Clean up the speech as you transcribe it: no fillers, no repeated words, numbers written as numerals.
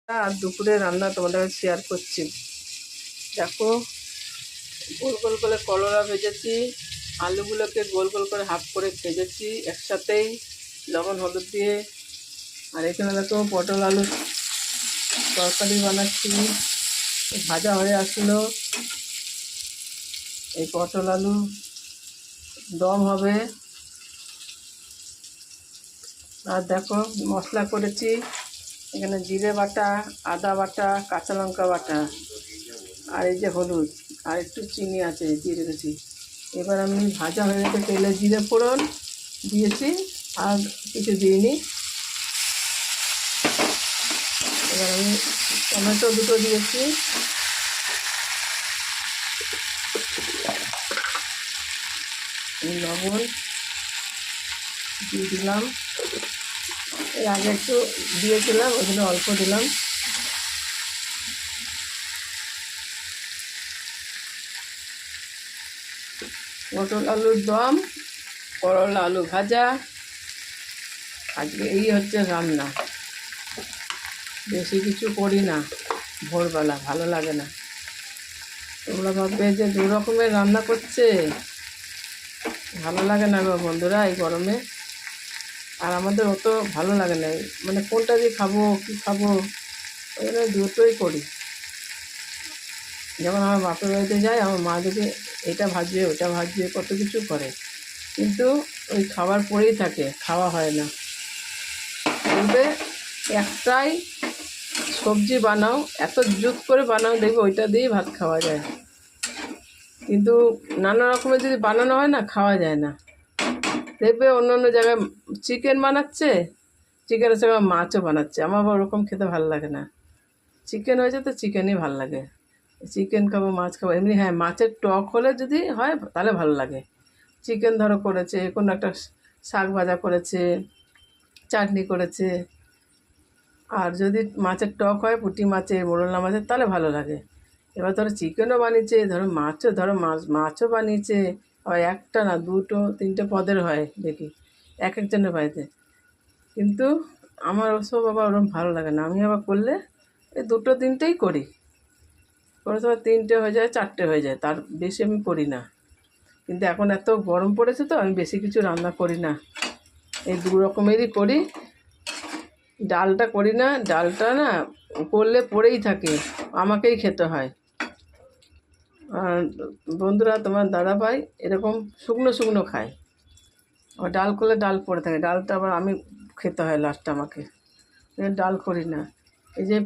আর দুপুরে রান্না তোমাদের কাছে শেয়ার করছি। দেখো, গোল গোল করে কলরা ভেজেছি, আলুগুলোকে গোল গোল করে হাফ করে ভেজেছি একসাথেই লবণ হলুদ দিয়ে। আর এখানে দেখো পটল আলু তরকারি বানাচ্ছি, ভাজা হয়ে আসলো। এই পটল আলু দম হবে। আর দেখো মশলা করেছি, এখানে জিরে বাটা, আদা বাটা, কাঁচা লঙ্কা বাটা, আর এই যে হলুদ আর একটু চিনি আছে দিয়ে রেখেছি। এবার আমি ভাজা হয়ে গেছে, তেলে জিরে ফোড়ন দিয়েছি, আর কিছু দিইনি। এবার আমি টমেটো দুটো দিয়েছি, লবণ দিয়ে দিলাম। এর আগে একটু দিয়েছিলাম, ওখানে অল্প দিলাম। পটল আলুর দম, করলা আলু ভাজা, আজকে এই হচ্ছে রান্না। বেশি কিছু করি না, ভোরবেলা ভালো লাগে না। তোমরা ভাববে যে দু রকমের রান্না করছে, ভালো লাগে না গো বন্ধুরা এই গরমে। আর আমাদের অত ভালো লাগে না, মানে কোনটা দিয়ে খাবো কী খাবো, ওই জন্য দুটোই করি। যখন আমার বাপের বাড়িতে যাই, আমার মা দেখে এটা ভাজবে ওটা ভাজবে কত কিছু করে, কিন্তু ওই খাবার পরেই থাকে, খাওয়া হয় না। বলবে একটাই সবজি বানাও, এত জুত করে বানাও, দেখবে ওইটা দিয়েই ভাত খাওয়া যায়। কিন্তু নানা রকমের যদি বানানো হয় না, খাওয়া যায় না। দেখবে অন্য অন্য জায়গায় চিকেন বানাচ্ছে, চিকেনের সঙ্গে মাছও বানাচ্ছে, আমার আবার ওরকম খেতে ভালো লাগে না। চিকেন হয়েছে তো চিকেনই ভালো লাগে, চিকেন খাবো মাছ খাবো এমনি। হ্যাঁ, মাছের টক হলে যদি হয় তাহলে ভালো লাগে। চিকেন ধরো করেছে, কোনো একটা শাক ভাজা করেছে, চাটনি করেছে, আর যদি মাছের টক হয়, পুঁটি মাছের, মোরলা মাছের, তাহলে ভালো লাগে। এবার ধরো চিকেনও বানিয়েছে, ধরো মাছও, ধরো মাছও বানিয়েছে, আবার একটা না দুটো তিনটে পদের হয় দেখি এক একজনের বাড়িতে। কিন্তু আমার ওসব আবার ওরকম ভালো লাগে না। আমি আবার করলে এই দুটো তিনটেই করি, কোনো সময় তিনটে হয়ে যায়, চারটে হয়ে যায়, তার বেশি আমি করি না। কিন্তু এখন এত গরম পড়েছে তো আমি বেশি কিছু রান্না করি না, এই দু রকমেরই করি। ডালটা করি না, ডালটা না করলে পড়েই থাকে, আমাকেই খেতে হয়। আর বন্ধুরা, তোমার দাদাভাই এরকম শুকনো শুকনো খায়, আবার ডাল করলে ডাল পড়ে থাকে, ডালটা আবার আমি খেতে হয় লাস্টে আমাকে, ডাল করি না। এই যে